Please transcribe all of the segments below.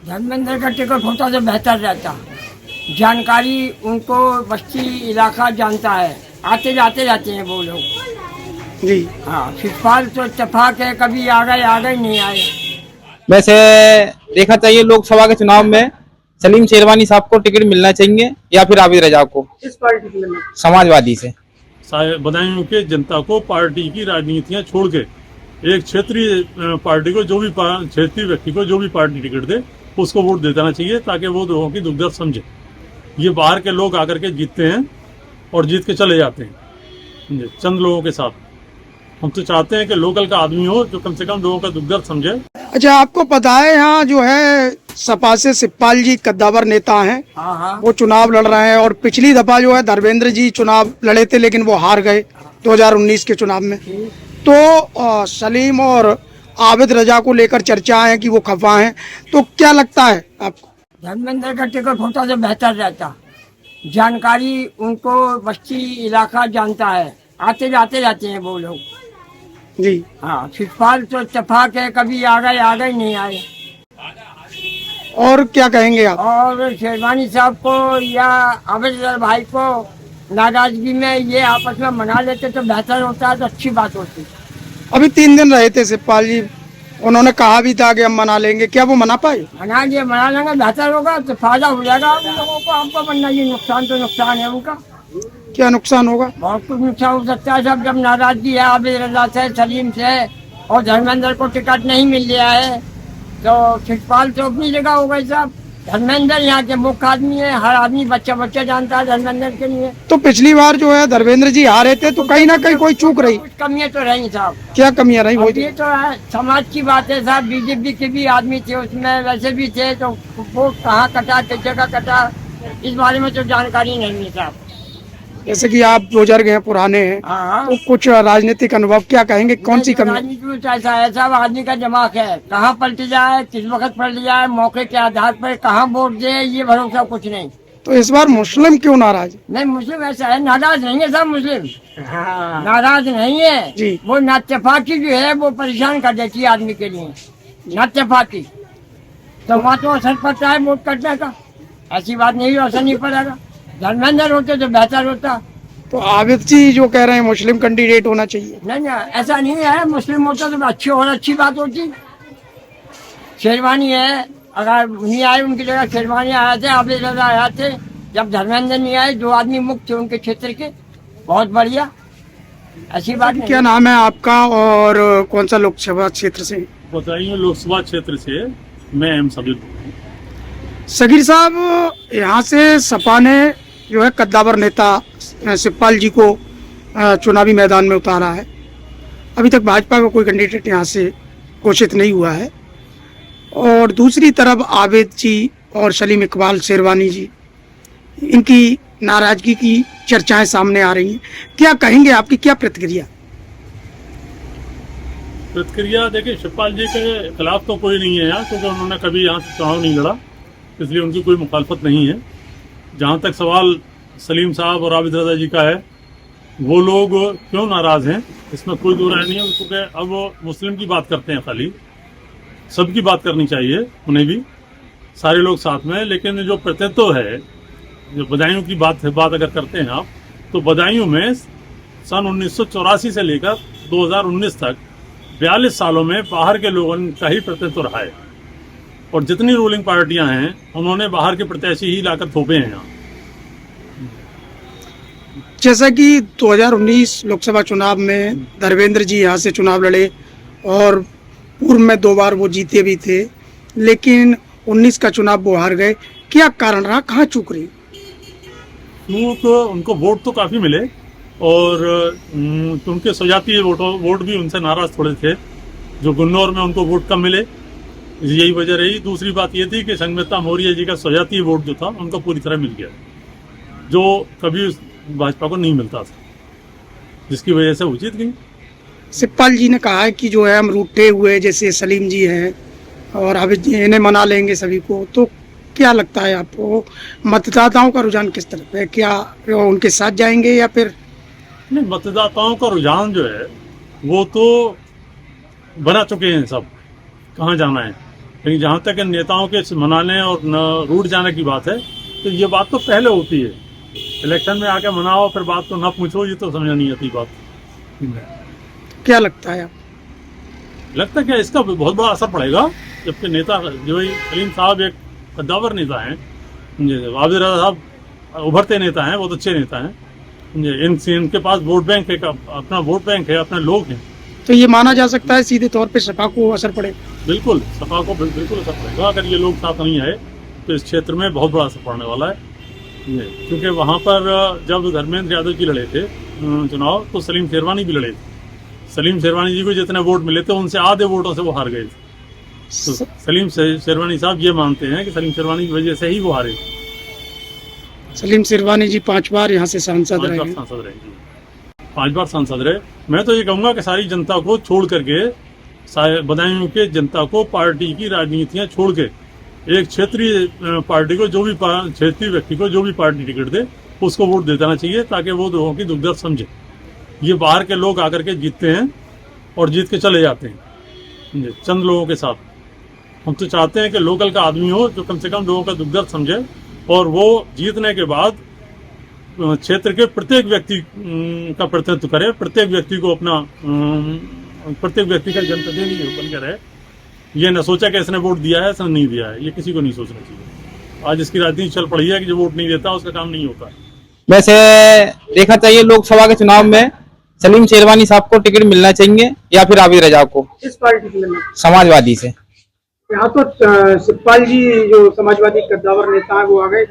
धर्मेंद्र का टिकट होता तो बेहतर रहता। जानकारी उनको बस्ती इलाका जानता है, आते जाते रहते हैं वो लोग जी। हाँ। शिवपाल तो इत्तेफाक है, कभी आ गए नहीं आए। वैसे देखा चाहिए लोकसभा के चुनाव में सलीम शेरवानी साहब को टिकट मिलना चाहिए या फिर आबिद रजा को। किस पार्टी के लिए? समाजवादी से। बदायूं के जनता को पार्टी की राजनीतियां छोड़ के एक क्षेत्रीय पार्टी को, जो भी क्षेत्रीय व्यक्ति को जो भी पार्टी टिकट दे उसको वोट दे देना चाहिए, ताकि वो लोगों की दुख दर्द समझे। ये बाहर के लोग आकर के जीतते हैं और जीत के चले जाते हैं चंद लोगों के साथ। हम तो चाहते हैं कि लोकल का आदमी हो जो कम से कम लोगों का दुख दर्द समझे। अच्छा, आपको पता है यहाँ जो है सपा से शिवपाल जी कद्दावर नेता हैं, हाँ। वो चुनाव लड़ रहे हैं। और पिछली दफा जो है धर्मेंद्र जी चुनाव लड़े थे, लेकिन वो हार गए 2019 के चुनाव में। तो सलीम और आबिद रजा को लेकर चर्चा है कि वो खफा हैं, तो क्या लगता है आपको? धर्मेंद्र का टिकट होता तो बेहतर रहता। जानकारी उनको बस्ती इलाका जानता है, आते जाते रहते हैं वो लोग जी। हाँ। शिवपाल तो इत्तेफाक है, कभी आ गए नहीं आए। और क्या कहेंगे आप? और शेरवानी साहब को या आबिद भाई को नाराजगी में ये आपस में मना लेते तो बेहतर होता है, तो अच्छी बात होती। अभी 3 दिन रहे थे शिवपाल जी, उन्होंने कहा भी था कि हम मना लेंगे, क्या वो मना पाए? मना लेंगे बेहतर होगा तो फायदा हो जाएगा उन लोगों को। आपको बनना, ये नुकसान तो नुकसान है उनका। क्या नुकसान होगा? बहुत कुछ नुकसान हो सकता है। सब जब नाराजगी है आबिद रजा से, सलीम से, और धर्मेंद्र को टिकट नहीं मिल रहा है, तो शिवपाल तो अपनी जगह हो गई साहब। धर्मेंद्र यहाँ के मुख्य आदमी है, हर आदमी बच्चा जानता है धर्मेंद्र के लिए। तो पिछली बार जो है धर्मेंद्र जी हारे थे, तो कहीं ना कहीं कोई चूक रही। कुछ कमियां तो रही साहब। क्या कमियां रही? वो ये तो है, समाज की बात है साहब। बीजेपी के भी आदमी थे उसमें, वैसे भी थे, तो वो कहाँ कटा, किस जगह कटा, इस बारे में तो जानकारी नहीं है साहब। जैसे कि आप बुजुर्ग हैं, पुराने हैं, हाँ। तो कुछ राजनीतिक अनुभव क्या कहेंगे, कौन सी कमी? राजनीति में ऐसा है साहब, आदमी का दिमाग है, कहाँ पलट जाए, किस वक्त पलट जाए, मौके के आधार पर कहाँ वोट दे, ये भरोसा कुछ नहीं। तो इस बार मुस्लिम क्यों नाराज? नहीं, मुस्लिम ऐसा है, नाराज नहीं है साहब मुस्लिम। नाराज नहीं है जी। वो नाइत्तेफाकी जो है वो परेशान कर देती है आदमी के लिए, नाइत्तेफाकी। तो वहाँ तो असर पड़ता है वोट करने का, ऐसी बात नहीं, असर नहीं पड़ेगा। धर्मेंद्र होते तो बेहतर होता। तो आबिद जी जो कह रहे हैं मुस्लिम कैंडिडेट होना चाहिए। नहीं, ऐसा नहीं है, मुस्लिम होता तो अच्छी और अच्छी बात होती। शेरवानी है, अगर नहीं आए उनकी जगह शेरवानी आए थे, आबिद रजा आए थे। जब धर्मेंद्र नहीं आए, 2 आदमी मुक्त थे उनके क्षेत्र के, बहुत बढ़िया, ऐसी बात नहीं। क्या नाम है आपका और कौन सा लोकसभा क्षेत्र से? बताइए, लोकसभा क्षेत्र से मैं एम सगीर। सगीर साहब, यहाँ से सपा ने जो है कद्दावर नेता शिवपाल जी को चुनावी मैदान में उतारा है। अभी तक भाजपा का कोई कैंडिडेट यहाँ से घोषित नहीं हुआ है। और दूसरी तरफ आबिद जी और सलीम इकबाल शेरवानी जी, इनकी नाराजगी की चर्चाएं सामने आ रही हैं। क्या कहेंगे, आपकी क्या प्रतिक्रिया? देखिए, शिवपाल जी के खिलाफ तो कोई नहीं है यहाँ, क्योंकि उन्होंने कभी यहाँ से चुनाव नहीं लड़ा, इसलिए उनकी कोई मुखालफत नहीं है। जहाँ तक सवाल सलीम साहब और आबिद रजा जी का है, वो लोग क्यों नाराज हैं, इसमें कोई दो राय नहीं है। क्योंकि अब वो मुस्लिम की बात करते हैं, खाली सबकी बात करनी चाहिए, उन्हें भी, सारे लोग साथ में। लेकिन जो प्रतित्व है, जो बदायूं की बात अगर करते हैं आप, तो बदायूं में सन 1984 से लेकर 2019 तक 42 सालों में बाहर के लोगों का ही प्रतित्व रहा है। और जितनी रूलिंग पार्टियां हैं, उन्होंने बाहर के प्रत्याशी ही लाकर थोपे हैं यहाँ। जैसा कि 2019 लोकसभा चुनाव में धर्मेंद्र जी यहाँ से चुनाव लड़े और पूर्व में 2 बार वो जीते भी थे, लेकिन 19 का चुनाव वो हार गए। क्या कारण रहा, कहाँ चूक रही? उनको वोट तो काफ़ी मिले, और उनके सजातीय वोट भी उनसे नाराज थोड़े थे, जो गुन्नौर में उनको वोट कम मिले, यही वजह रही। दूसरी बात ये थी कि संगमित्रा मौर्य जी का सजातीय वोट जो था उनको पूरी तरह मिल गया, जो कभी भाजपा को नहीं मिलता था, जिसकी वजह से वो जीत गई। शिवपाल जी ने कहा है कि जो है हम रूठे हुए, जैसे सलीम जी हैं और आबिद जी, इन्हें मना लेंगे सभी को। तो क्या लगता है आपको, मतदाताओं का रुझान किस तरफ है? क्या उनके साथ जाएंगे या फिर नहीं? मतदाताओं का रुझान जो है वो तो बना चुके हैं सब, कहाँ जाना है। लेकिन जहाँ तक इन नेताओं के मनाने और रूठ जाने की बात है, तो ये बात तो पहले होती है। इलेक्शन में आके मनाओ फिर बात तो न पूछो, ये तो समझ नहीं आती बात। क्या लगता है आप? लगता है क्या इसका बहुत बड़ा असर पड़ेगा, जबकि नेता जो सलीम साहब एक कद्दावर नेता हैं, आबिद रजा साहब उभरते नेता हैं, बहुत अच्छे नेता हैं। इनके पास वोट बैंक है, अपना वोट बैंक है, अपने लोग हैं। तो ये माना जा सकता है सीधे तौर पे सपा को असर पड़ेगा? बिल्कुल सपा को बिल्कुल असर पड़ेगा। अगर ये लोग साथ नहीं आए तो इस क्षेत्र में बहुत बड़ा असर पड़ने वाला है। क्योंकि वहाँ पर जब धर्मेंद्र यादव जी लड़े थे चुनाव, तो सलीम शेरवानी भी लड़े थे। सलीम शेरवानी जी को जितने वोट मिले थे उनसे आधे वोटों से वो हार गए थे। तो सलीम शेरवानी साहब ये मानते हैं कि सलीम शेरवानी की वजह से ही वो हारे। सलीम शेरवानी जी 5 बार यहाँ से सांसद रहे। 5 बार सांसद रहे। मैं तो ये कहूँगा कि सारी जनता को छोड़ करके, बदायूं के जनता को पार्टी की राजनीतियाँ छोड़ के एक क्षेत्रीय पार्टी को, जो भी क्षेत्रीय व्यक्ति को जो भी पार्टी टिकट दे उसको वोट दे देना चाहिए, ताकि वो लोगों की दुख दर्द समझे। ये बाहर के लोग आकर के जीतते हैं और जीत के चले जाते हैं चंद लोगों के साथ। हम तो चाहते हैं कि लोकल का आदमी हो जो कम से कम लोगों का दुख दर्द समझे, और वो जीतने के बाद क्षेत्र के प्रत्येक व्यक्ति का प्रतिनिधित्व करे, प्रत्येक व्यक्ति को अपना प्रत्येक व्यक्ति का जनप्रतिनिधि बनकर रहे। ये न सोचा कि इसने वोट दिया है, इसने नहीं दिया है, ये किसी को नहीं सोचना चाहिए। आज इसकी राजनीति चल पड़ी है कि जो वोट नहीं देता उसका काम नहीं होता। वैसे देखा चाहिए लोकसभा के चुनाव में सलीम शेरवानी साहब को टिकट मिलना चाहिए या फिर आबिद रजा को। किस पार्टी से मिलना? समाजवादी से। यहाँ तो शिवपाल जी जो समाजवादी कद्दावर नेता है वो आ गए,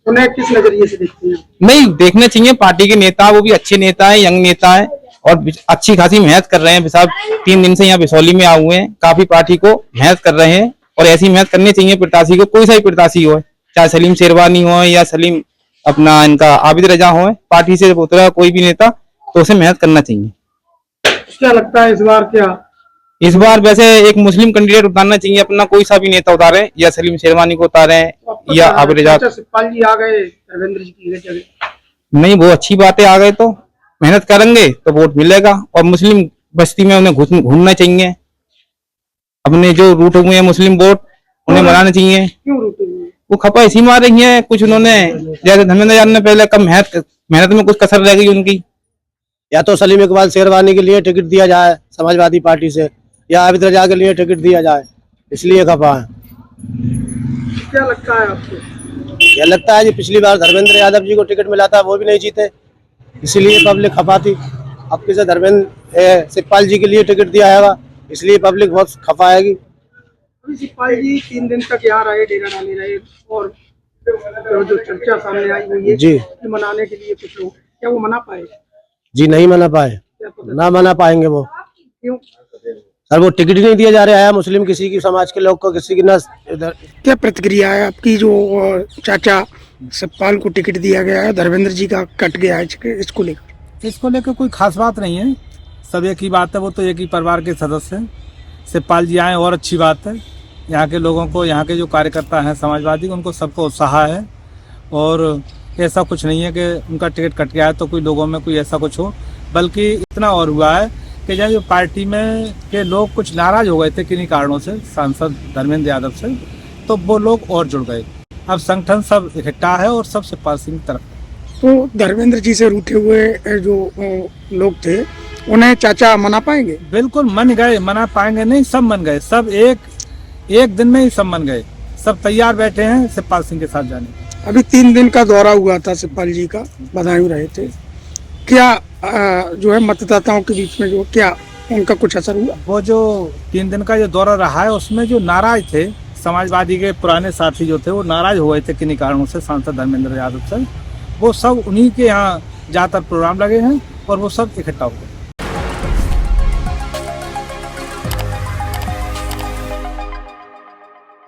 उन्हें किस नजरिए से देखते हैं? नहीं देखना चाहिए, पार्टी के नेता, वो भी अच्छे नेता है, यंग नेता है और अच्छी खासी मेहनत कर रहे हैं। साहब 3 दिन से यहाँ बिसौली में आए हुए हैं, काफी पार्टी को मेहनत कर रहे हैं और ऐसी मेहनत करनी चाहिए प्रत्याशी को, कोई सा भी प्रत्याशी हो, चाहे सलीम शेरवानी हो या सलीम अपना इनका आबिद रजा हो, पार्टी से उतरा कोई भी नेता तो उसे मेहनत करना चाहिए। क्या लगता है इस बार वैसे एक मुस्लिम कैंडिडेट उतारना चाहिए अपना, कोई सा भी नेता उतारे, या सलीम शेरवानी को उतारे या आबिद रजा। शिवपाल जी आ गए धर्मेंद्र जी की जगह। नहीं, वो अच्छी बात है, आ गए तो मेहनत करेंगे तो वोट मिलेगा। और मुस्लिम बस्ती में उन्हें घूमना चाहिए, अपने जो रूट हुए हैं मुस्लिम वोट उन्हें बनाना चाहिए। क्यों रूटे हुए? वो खपा इसी मार रही है कुछ, उन्होंने जैसे धर्मेंद्र यादव ने पहले कम मेहनत में कुछ कसर रह गई उनकी। या तो सलीम इकबाल शेरवानी के लिए टिकट दिया जाए समाजवादी पार्टी से, या आबिद रजा के लिए टिकट दिया जाए, इसलिए खपा है। क्या लगता है आपको? यह लगता है कि पिछली बार धर्मेंद्र यादव जी को टिकट मिला था, वो भी नहीं जीते, इसलिए पब्लिक खपा थी। अब किसे धर्मेंद्र शिवपाल जी के लिए टिकट दिया है, इसलिए पब्लिक बहुत खपा आएगी। अभी शिवपाल जी 3 दिन तक यहाँ रहे, डेरा डाले रहे, और जो चर्चा सामने आई वो ये जी कि मनाने के लिए कुछ लोग, क्या वो मना पाए? जी नहीं मना पाए, ना मना पाएंगे वो। क्यों? सर वो टिकट ही नहीं दिया जा रहा है मुस्लिम किसी की, समाज के लोग को किसी की ना। क्या प्रतिक्रिया है आपकी जो चाचा शिवपाल को टिकट दिया गया है, धर्मेंद्र जी का कट गया है, इसको लेकर? इसको लेकर कोई खास बात नहीं है, सब एक ही बात है, वो तो एक ही परिवार के सदस्य हैं। शिवपाल जी आए और अच्छी बात है, यहाँ के लोगों को, यहाँ के जो कार्यकर्ता हैं समाजवादी, उनको सबको उत्साह है। और ऐसा कुछ नहीं है कि उनका टिकट कट गया है तो कोई लोगों में कोई ऐसा कुछ हो, बल्कि इतना और हुआ है कि जो पार्टी में के लोग कुछ नाराज हो गए थे किन्हीं कारणों से सांसद धर्मेंद्र यादव से, तो वो लोग और जुड़ गए। अब संगठन सब इकट्ठा है और सब शिवपाल सिंह की तरफ। तो धर्मेंद्र जी से रूठे हुए जो लोग थे उन्हें चाचा मना पाएंगे? बिल्कुल मन गए, मना पाएंगे नहीं, सब मन गए, सब एक दिन में ही सब मन गए, सब तैयार बैठे हैं शिवपाल सिंह के साथ जाने। अभी 3 दिन का दौरा हुआ था शिवपाल जी का, बदायूं रहे थे, क्या जो है मतदाताओं के बीच में जो क्या उनका कुछ असर हुआ? वो जो 3 दिन का जो दौरा रहा है उसमें जो नाराज थे समाजवादी के पुराने साथी जो थे, वो नाराज हो गए थे किन्हीं कारणों से सांसद धर्मेंद्र यादव से, वो सब उन्हीं के यहाँ ज्यादातर प्रोग्राम लगे हैं और वो सब इकट्ठा हो गए।